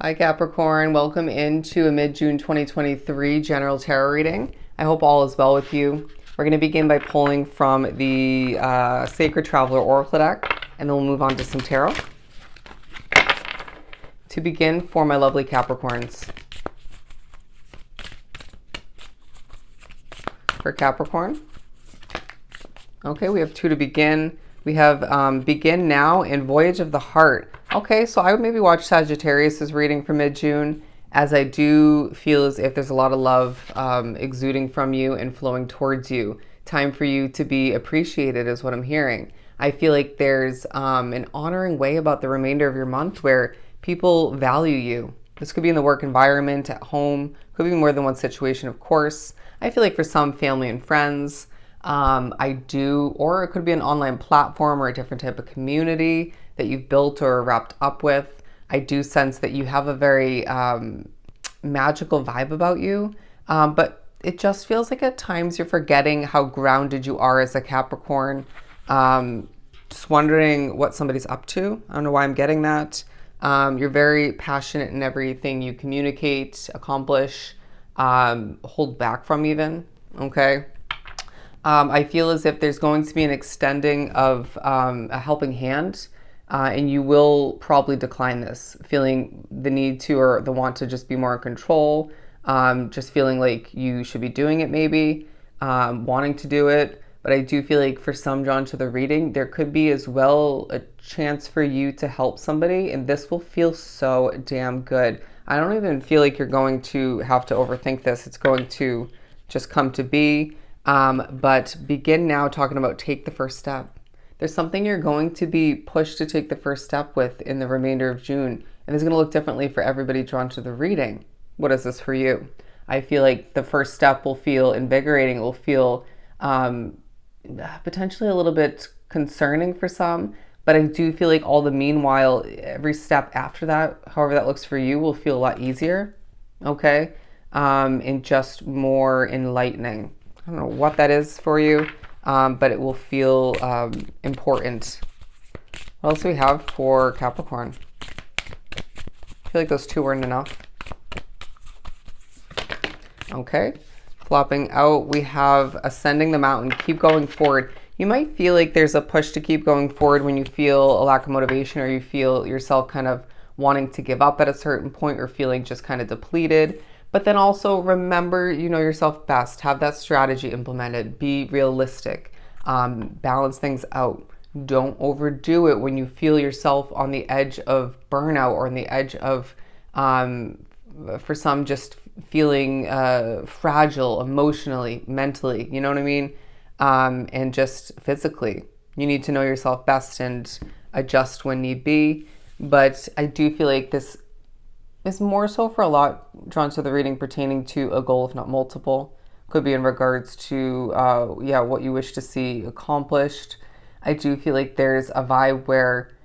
Hi Capricorn, welcome into a mid-June 2023 general tarot reading. I hope all is well with you. We're going to begin by pulling from the Sacred Traveler Oracle deck, and then we'll move on to some tarot. To begin, for my lovely Capricorns. For Capricorn. Okay, we have two to begin. We have Begin Now and Voyage of the Heart. Okay, so I would maybe watch Sagittarius's reading for mid-June, as I do feel as if there's a lot of love exuding from you and flowing towards you. Time for you to be appreciated is what I'm hearing. I feel like there's an honoring way about the remainder of your month where people value you. This could be in the work environment, at home, could be more than one situation, of course. I feel like for some, family and friends, or it could be an online platform or a different type of community that you've built or wrapped up with. I do sense that you have a very magical vibe about you, but it just feels like at times you're forgetting how grounded you are as a Capricorn. Just wondering what somebody's up to. I don't know why I'm getting that. You're very passionate in everything you communicate, accomplish, hold back from even, okay? I feel as if there's going to be an extending of a helping hand, and you will probably decline this, feeling the need to or the want to just be more in control, just feeling like you should be doing it maybe, wanting to do it. But I do feel like for some drawn to the reading, there could be as well a chance for you to help somebody, and this will feel so damn good. I don't even feel like you're going to have to overthink this. It's going to just come to be. But begin now talking about take the first step. There's something you're going to be pushed to take the first step with in the remainder of June. And it's going to look differently for everybody drawn to the reading. What is this for you? I feel like the first step will feel invigorating. It will feel potentially a little bit concerning for some. But I do feel like all the meanwhile, every step after that, however that looks for you, will feel a lot easier. Okay? And just more enlightening. I don't know what that is for you, but it will feel important. What else do we have for Capricorn? I feel like those two weren't enough. Okay. Flopping out, we have Ascending the Mountain. Keep going forward. You might feel like there's a push to keep going forward when you feel a lack of motivation or you feel yourself kind of wanting to give up at a certain point or feeling just kind of depleted. But then also remember, you know yourself best. Have that strategy implemented. Be realistic. Balance things out. Don't overdo it when you feel yourself on the edge of burnout or on the edge of, for some, just feeling fragile emotionally, mentally. You know what I mean? And just physically. You need to know yourself best and adjust when need be. But I do feel like this is more so for a lot drawn to the reading pertaining to a goal, if not multiple. Could be in regards to, what you wish to see accomplished. I do feel like there's a vibe where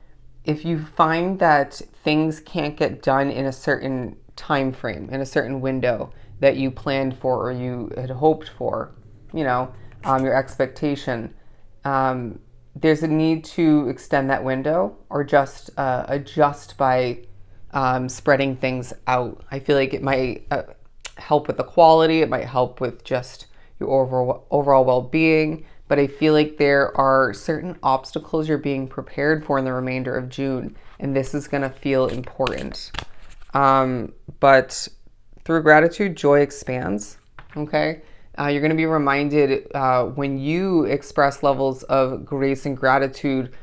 if you find that things can't get done in a certain time frame, in a certain window that you planned for or you had hoped for, your expectation, there's a need to extend that window or just adjust by spreading things out. I feel like it might help with the quality. It might help with just your overall well-being. But I feel like there are certain obstacles you're being prepared for in the remainder of June. And this is going to feel important. But through gratitude, joy expands. Okay? You're going to be reminded when you express levels of grace and gratitude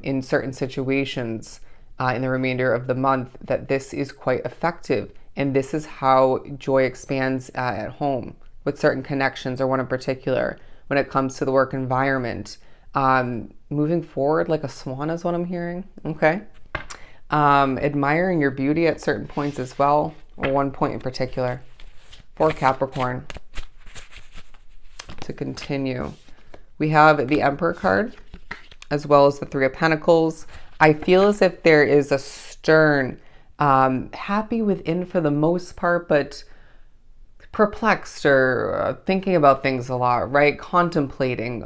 in certain situations in the remainder of the month, that this is quite effective. And this is how joy expands at home with certain connections or one in particular when it comes to the work environment. Moving forward like a swan is what I'm hearing. Okay. Admiring your beauty at certain points as well, or one point in particular. For Capricorn, to continue, we have the Emperor card as well as the Three of Pentacles. I feel as if there is a stern, happy within for the most part, but perplexed or thinking about things a lot, right? Contemplating,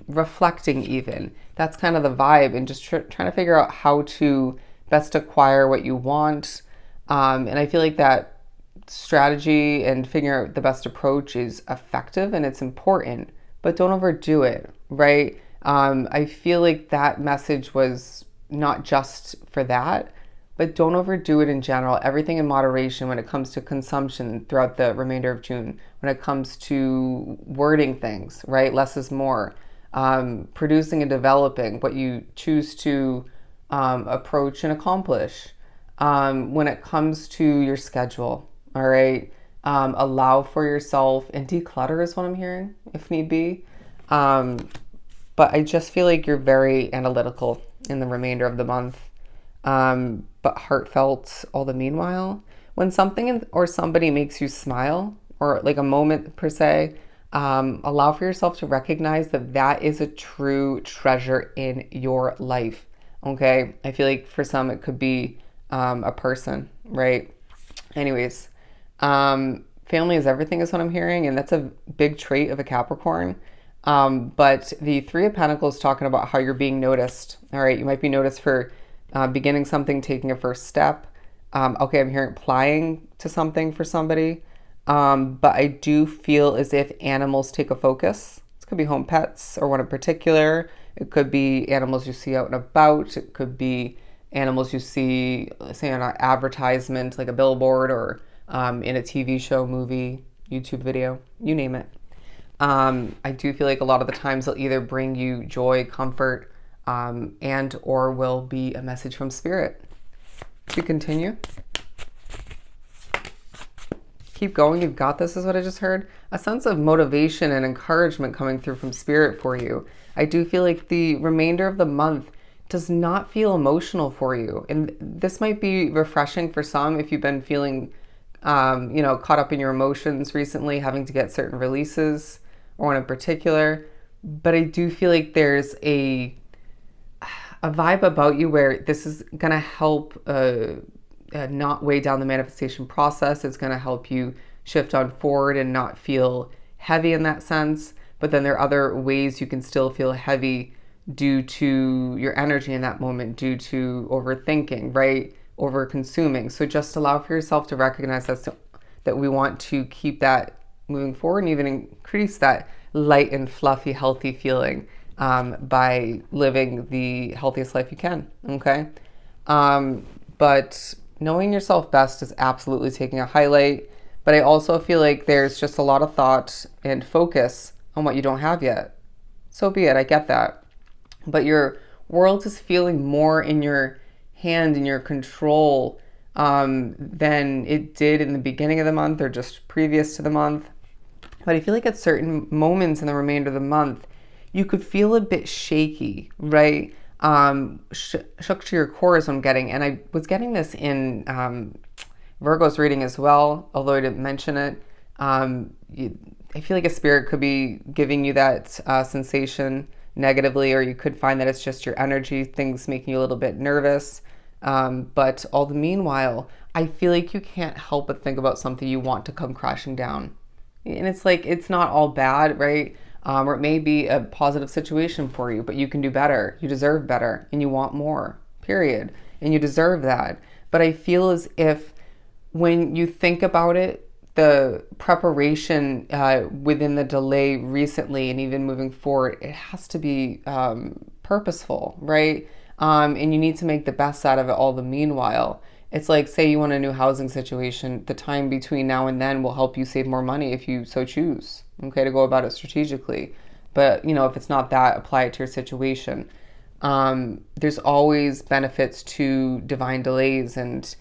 reflecting even. That's kind of the vibe, and just trying to figure out how to best acquire what you want, And I feel like that strategy and figuring out the best approach is effective and it's important, but don't overdo it, right? I feel like that message was not just for that, but don't overdo it in general. Everything in moderation when it comes to consumption throughout the remainder of June, when it comes to wording things, right? Less is more. Producing and developing what you choose to approach and accomplish. When it comes to your schedule, all right? Allow for yourself and declutter is what I'm hearing, if need be. Um, but I just feel like you're very analytical in the remainder of the month, but heartfelt all the meanwhile. When something or somebody makes you smile, or like a moment per se, allow for yourself to recognize that that is a true treasure in your life. Okay, I feel like for some it could be a person, right? Anyways, family is everything, is what I'm hearing, and that's a big trait of a Capricorn. But the Three of Pentacles talking about how you're being noticed. All right, you might be noticed for beginning something, taking a first step. Okay, I'm hearing applying to something for somebody. But I do feel as if animals take a focus. This could be home pets or one in particular. It could be animals you see out and about. It could be animals you see, say, on an advertisement, like a billboard or in a TV show, movie, YouTube video, you name it. I do feel like a lot of the times they'll either bring you joy, comfort, and or will be a message from spirit. To continue. Keep going, you've got this is what I just heard. A sense of motivation and encouragement coming through from spirit for you. I do feel like the remainder of the month does not feel emotional for you. And this might be refreshing for some if you've been feeling, caught up in your emotions recently, having to get certain releases or one in particular. But I do feel like there's a vibe about you where this is going to help not weigh down the manifestation process. It's going to help you shift on forward and not feel heavy in that sense. But then there are other ways you can still feel heavy due to your energy in that moment, due to overthinking, right? Over consuming. So just allow for yourself to recognize that we want to keep that moving forward and even increase that light and fluffy, healthy feeling by living the healthiest life you can, okay? But knowing yourself best is absolutely taking a highlight. But I also feel like there's just a lot of thought and focus on what you don't have yet. So be it, I get that. But your world is feeling more in your hand, in your control, than it did in the beginning of the month or just previous to the month. But I feel like at certain moments in the remainder of the month, you could feel a bit shaky, right? Shook to your core is what I'm getting. And I was getting this in Virgo's reading as well, although I didn't mention it. I feel like a spirit could be giving you that sensation negatively, or you could find that it's just your energy, things making you a little bit nervous. But all the meanwhile, I feel like you can't help but think about something you want to come crashing down. And it's like, it's not all bad, right? Or it may be a positive situation for you, but you can do better. You deserve better and you want more, period. And you deserve that. But I feel as if when you think about it, the preparation within the delay recently and even moving forward, it has to be purposeful, right? And you need to make the best out of it all the meanwhile. It's like, say you want a new housing situation, the time between now and then will help you save more money if you so choose, okay, to go about it strategically. But, if it's not that, apply it to your situation. There's always benefits to divine delays and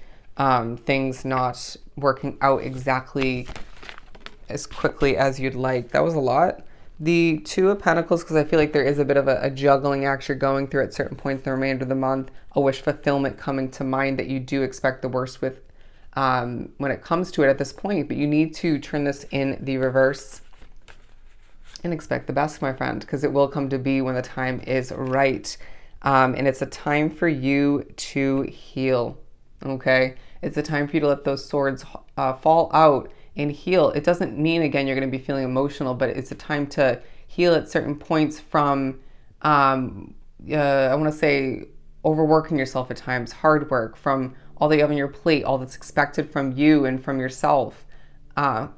things not working out exactly as quickly as you'd like. That was a lot. The Two of Pentacles, because I feel like there is a bit of a juggling act you're going through at certain points in the remainder of the month. A wish fulfillment coming to mind that you do expect the worst with when it comes to it at this point. But you need to turn this in the reverse and expect the best, my friend, because it will come to be when the time is right. And it's a time for you to heal, okay? It's a time for you to let those swords fall out and heal. It doesn't mean, again, you're going to be feeling emotional, but it's a time to heal at certain points from, I want to say, overworking yourself at times, hard work, from all that you have on your plate, all that's expected from you and from yourself. But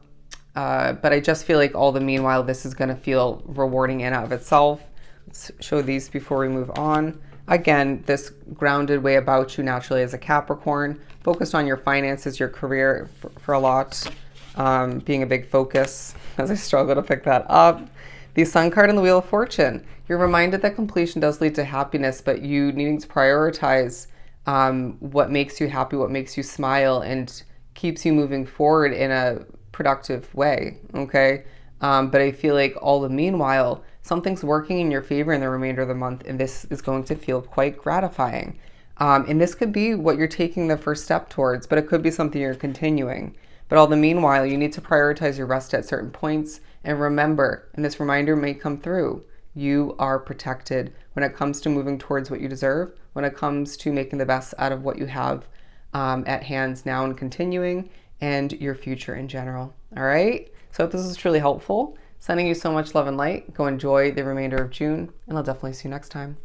I just feel like all the meanwhile, this is going to feel rewarding in and of itself. Let's show these before we move on. Again, this grounded way about you naturally as a Capricorn, focused on your finances, your career for a lot, being a big focus, as I struggle to pick that up. The Sun card and the Wheel of Fortune. You're reminded that completion does lead to happiness, but you needing to prioritize what makes you happy, what makes you smile, and keeps you moving forward in a productive way, okay? But I feel like all the meanwhile, something's working in your favor in the remainder of the month, and this is going to feel quite gratifying. And this could be what you're taking the first step towards, but it could be something you're continuing. But all the meanwhile, you need to prioritize your rest at certain points. And remember, and this reminder may come through, you are protected when it comes to moving towards what you deserve, when it comes to making the best out of what you have at hands now and continuing, and your future in general. All right? So I hope this was truly helpful. Sending you so much love and light. Go enjoy the remainder of June, and I'll definitely see you next time.